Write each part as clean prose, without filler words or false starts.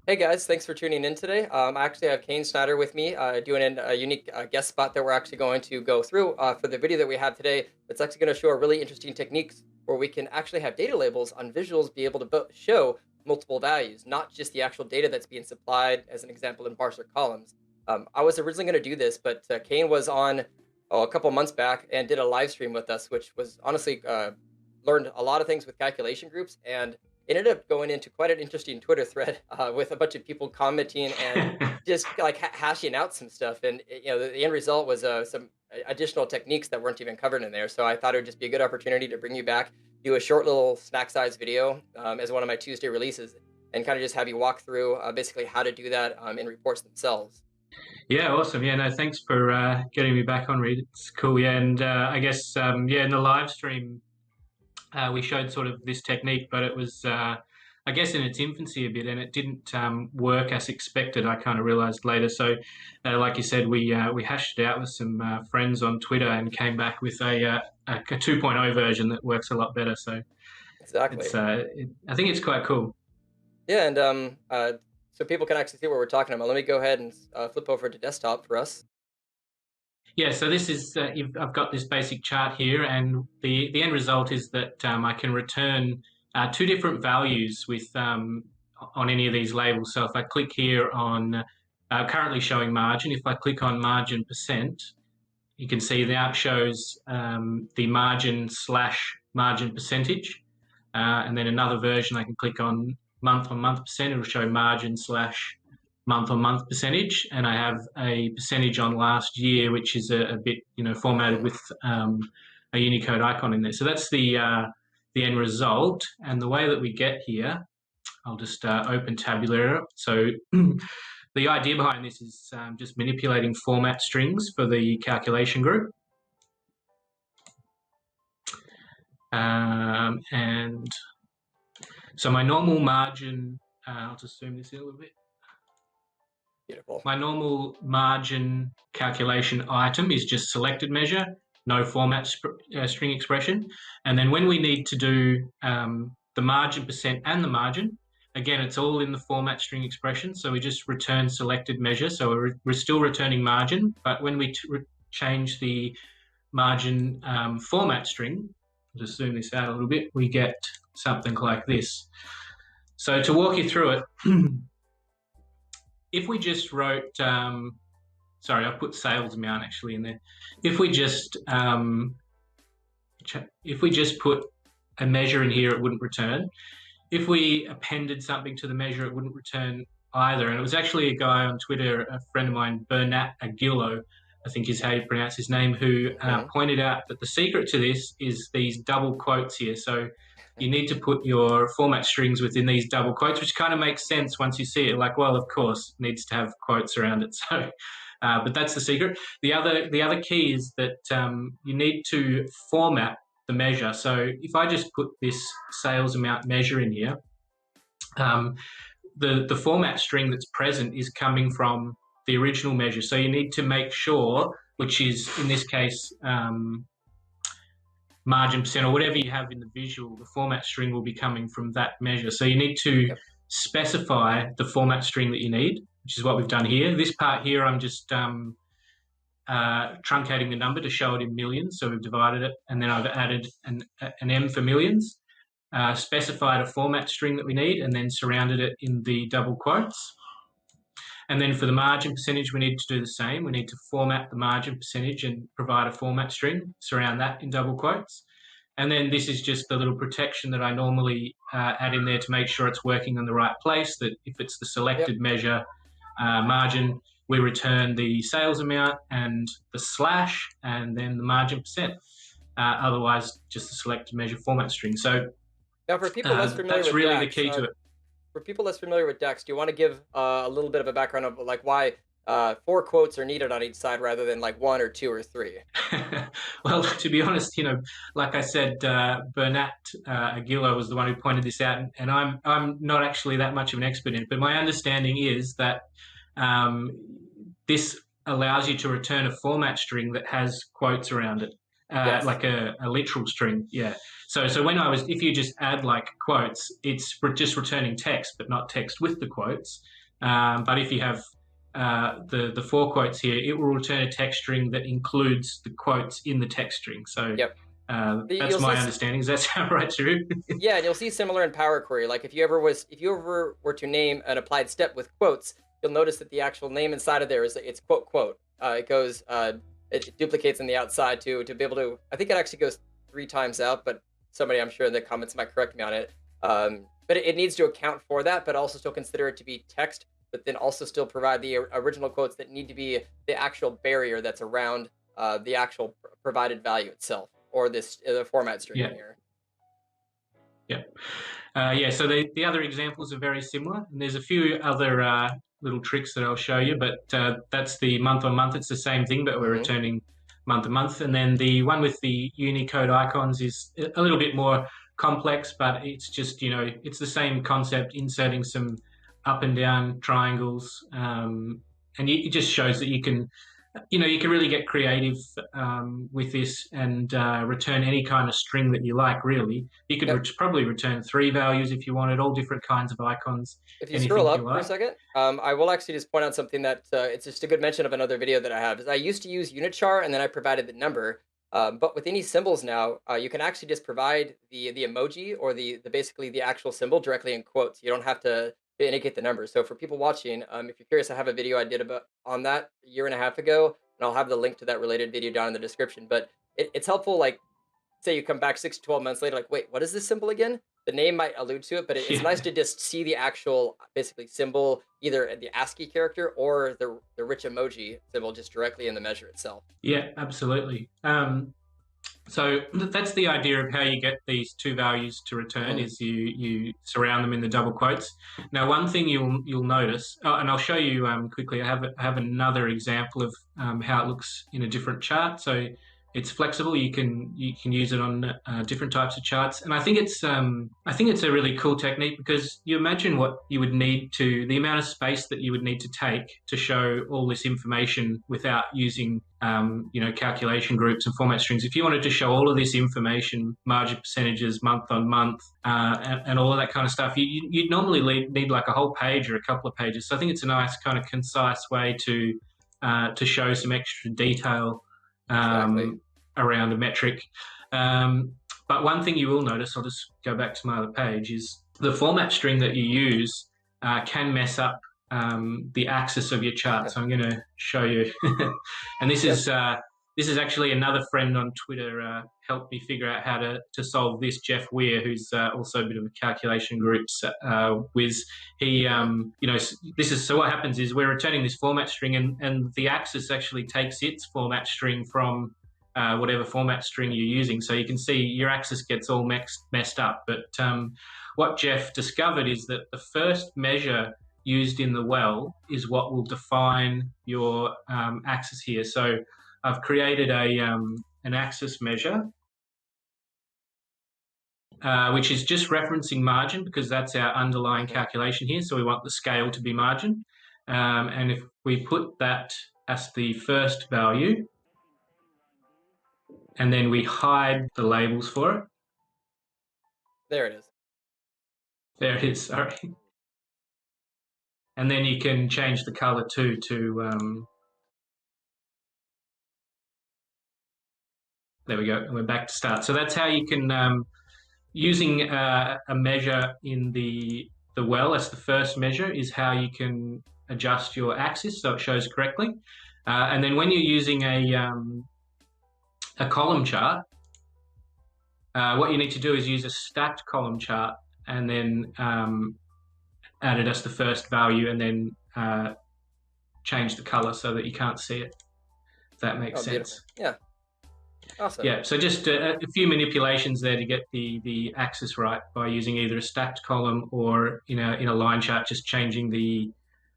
Hey guys, thanks for tuning in today. I actually have Kane Snyder with me, doing a unique guest spot that we're actually going to go through for the video that we have today. It's actually going to show a really interesting techniques where we can actually have data labels on visuals be able to show multiple values, not just the actual data that's being supplied, as an example in bars or columns. I was originally going to do this, but Kane was on a couple months back and did a live stream with us, which was honestly learned a lot of things with calculation groups and it ended up going into quite an interesting Twitter thread with a bunch of people commenting and just like hashing out some stuff. And the end result was some additional techniques that weren't even covered in there. So I thought it would just be a good opportunity to bring you back, do a short little snack size video as one of my Tuesday releases, and kind of just have you walk through basically how to do that in reports themselves. Yeah, awesome. Yeah, no, thanks for getting me back on, Reed. It's cool. Yeah, and I guess yeah, in the live stream, we showed sort of this technique, but it was, I guess, in its infancy a bit, and it didn't work as expected. I kind of realised later. So, like you said, we hashed it out with some friends on Twitter and came back with a 2.0 version that works a lot better. So Exactly. I think it's quite cool. Yeah, and so people can actually see what we're talking about. Let me go ahead and flip over to desktop for us. Yeah, so this is I've got this basic chart here, and the end result is that I can return two different values with on any of these labels. So if I click here on currently showing margin, if I click on margin percent, you can see now it shows the margin slash margin percentage, and then another version I can click on month percent. It'll show margin slash month-on-month percentage, and I have a percentage on last year, which is a bit, formatted with a Unicode icon in there. So that's the end result. And the way that we get here, I'll just open Tabulator. So the idea behind this is just manipulating format strings for the calculation group. And so my normal margin, I'll just zoom this in a little bit. Beautiful. My normal margin calculation item is just selected measure, no format string expression. And then when we need to do the margin percent and the margin, again, it's all in the format string expression. So we just return selected measure. So we're still returning margin, but when we change the margin format string, I'll just zoom this out a little bit, we get something like this. So to walk you through it, if we just wrote, sorry, I put sales amount actually in there. If we just put a measure in here, it wouldn't return. If we appended something to the measure, it wouldn't return either. And it was actually a guy on Twitter, a friend of mine, Bernat Aguilo, I think is how you pronounce his name, who pointed out that the secret to this is these double quotes here. So you need to put your format strings within these double quotes, which kind of makes sense once you see it. Like, well, of course, it needs to have quotes around it. So, but that's the secret. The other key is that you need to format the measure. So if I just put this sales amount measure in here, the format string that's present is coming from the original measure. So you need to make sure, which is in this case, margin percent or whatever you have in the visual, the format string will be coming from that measure. So you need to specify the format string that you need, which is what we've done here. This part here, I'm just truncating the number to show it in millions. So we've divided it, and then I've added an M for millions, specified a format string that we need, and then surrounded it in the double quotes. And then for the margin percentage, we need to do the same. We need to format the margin percentage and provide a format string, surround that in double quotes. And then this is just the little protection that I normally add in there to make sure it's working in the right place, that if it's the selected measure margin, we return the sales amount and the slash and then the margin percent. Otherwise, just the selected measure format string. So now for people less familiar that's with really DAX, the key to it. For people less familiar with DAX, do you want to give a little bit of a background of like why four quotes are needed on each side rather than like one or two or three? Well, to be honest, like I said, Bernat Aguilo was the one who pointed this out, and I'm not actually that much of an expert in it, but my understanding is that this allows you to return a format string that has quotes around it, like a literal string. Yeah. So if you just add like quotes, it's just returning text, but not text with the quotes. But if you have the four quotes here, it will return a text string that includes the quotes in the text string. So Yep. that's You'll see. my understanding. Does that sound right, Drew? Yeah, and you'll see similar in Power Query. Like if you ever were to name an applied step with quotes, you'll notice that the actual name inside of there is it's quote quote. It goes it duplicates on the outside to be able to. I think it actually goes 3 times out, but somebody I'm sure in the comments might correct me on it. But it needs to account for that, but also still consider it to be text, but then also still provide the original quotes that need to be the actual barrier that's around the actual provided value itself, or this the format string Yeah. here. Yeah. Yeah, so the other examples are very similar, and there's a few other little tricks that I'll show you, but that's the month on month. It's the same thing, but we're Mm-hmm. returning month to month. And then the one with the Unicode icons is a little bit more complex, but it's just, it's the same concept, inserting some up and down triangles. And it just shows that you can really get creative with this and return any kind of string that you like, really. You could Yep. probably return 3 values if you wanted, all different kinds of icons, If you scroll anything you up for a like. second, I will actually just point out something that it's just a good mention of another video that I have. Is I used to use unitchar and then I provided the number, but with any symbols now, you can actually just provide the emoji or the basically the actual symbol directly in quotes. You don't have to indicate the number. So for people watching, if you're curious, I have a video I did about on that a year and a half ago, and I'll have the link to that related video down in the description. But it's helpful, like say you come back 6 to 12 months later, like, wait, what is this symbol again? The name might allude to it, but it's Yeah, nice to just see the actual basically symbol, either the ASCII character or the rich emoji symbol just directly in the measure itself. yeah, absolutely. So that's the idea of how you get these 2 values to return Hmm. is you surround them in the double quotes. Now, one thing you'll notice, and I'll show you quickly. I have another example of how it looks in a different chart. So it's flexible. You can use it on different types of charts, and I think it's a really cool technique because you imagine what you would need to the amount of space that you would need to take to show all this information without using calculation groups and format strings. If you wanted to show all of this information, margin percentages, month on month, and all of that kind of stuff, you'd normally need like a whole page or a couple of pages. So I think it's a nice kind of concise way to show some extra detail Exactly. around a metric. But one thing you will notice, I'll just go back to my other page, is the format string that you use can mess up the axis of your chart. So I'm going to show you, and Yep. this is actually another friend on Twitter helped me figure out how to solve this. Jeff Weir, who's also a bit of a calculation groups whiz. He, Hmm. this is so what happens is we're returning this format string, and the axis actually takes its format string from whatever format string you're using. So you can see your axis gets all messed up. But what Jeff discovered is that the first measure used in the well is what will define your axis here. So I've created an axis measure, which is just referencing margin because that's our underlying Hmm. calculation here. So we want the scale to be margin. And if we put that as the first value, and then we hide the labels for it. There it is. There it is, sorry. And then you can change the color too there we go. We're back to start. So that's how you can using a measure in the well as the first measure is how you can adjust your axis so it shows correctly. And then when you're using a column chart, what you need to do is use a stacked column chart and then add it as the first value and then change the color so that you can't see it, if that makes Oh, beautiful. sense. Yeah. Awesome. Yeah, so just a few manipulations there to get the axis right by using either a stacked column or in a line chart, just changing the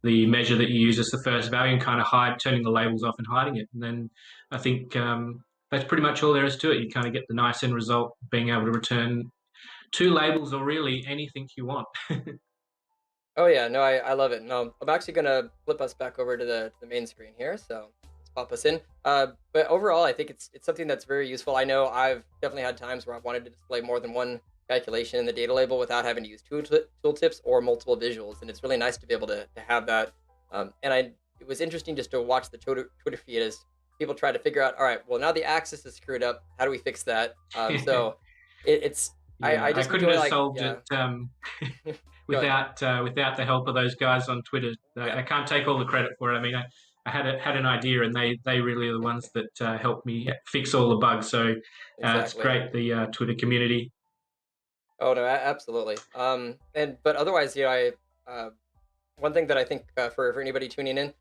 measure that you use as the first value and kind of turning the labels off and hiding it. And then I think that's pretty much all there is to it. You kind of get the nice end result, being able to return 2 labels or really anything you want. Oh yeah, no, I love it. No, I'm actually gonna flip us back over to the main screen here. So let's pop us in. But overall, I think it's something that's very useful. I know I've definitely had times where I've wanted to display more than one calculation in the data label without having to use tooltips or multiple visuals. And it's really nice to be able to have that. It was interesting just to watch the Twitter feed as people try to figure out, all right, well, now the axis is screwed up. How do we fix that? So it's, Yeah, I I just couldn't enjoy have like, solved yeah, it go ahead. without the help of those guys on Twitter. Yeah, I can't take all the credit for it. I mean, I had an idea, and they really are the ones that helped me fix all the bugs. So it's exactly. great, the Twitter community. Oh no, absolutely. But otherwise, uh, one thing that I think for anybody tuning in,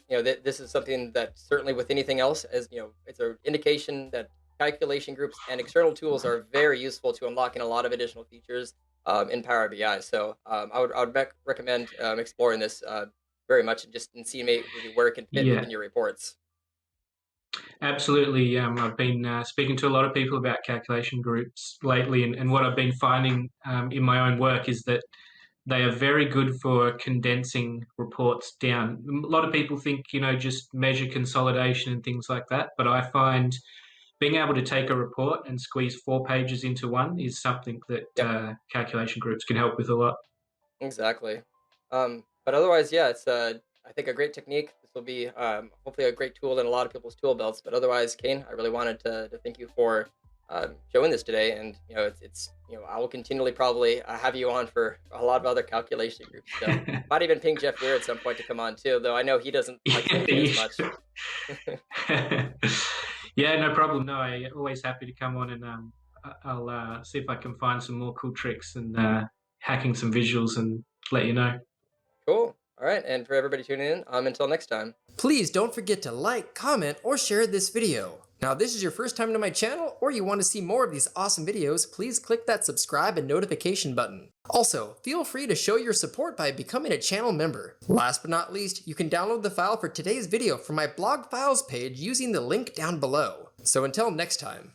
this is something that certainly with anything else, as it's an indication that calculation groups and external tools are very useful to unlocking a lot of additional features in Power BI. So I would recommend exploring this very much and just and seeing maybe where it can fit Yeah, within your reports. absolutely. I've been speaking to a lot of people about calculation groups lately, and what I've been finding in my own work is that they are very good for condensing reports down. A lot of people think, just measure consolidation and things like that, but I find being able to take a report and squeeze 4 pages into one is something that Yep. calculation groups can help with a lot. Exactly. But otherwise, yeah, it's I think a great technique. This will be hopefully a great tool in a lot of people's tool belts. But otherwise, Kane, I really wanted to thank you for showing this today. And it's I will continually probably have you on for a lot of other calculation groups. So might even ping Jeff Weir at some point to come on too. Though I know he doesn't like Yeah, LinkedIn you as much. should. Yeah, no problem. No, I'm always happy to come on, and I'll see if I can find some more cool tricks and hacking some visuals and let you know. Cool. All right, and for everybody tuning in, until next time. Please don't forget to like, comment, or share this video. Now, if this is your first time to my channel, or you want to see more of these awesome videos, please click that subscribe and notification button. Also, feel free to show your support by becoming a channel member. Last but not least, you can download the file for today's video from my blog files page using the link down below. So until next time.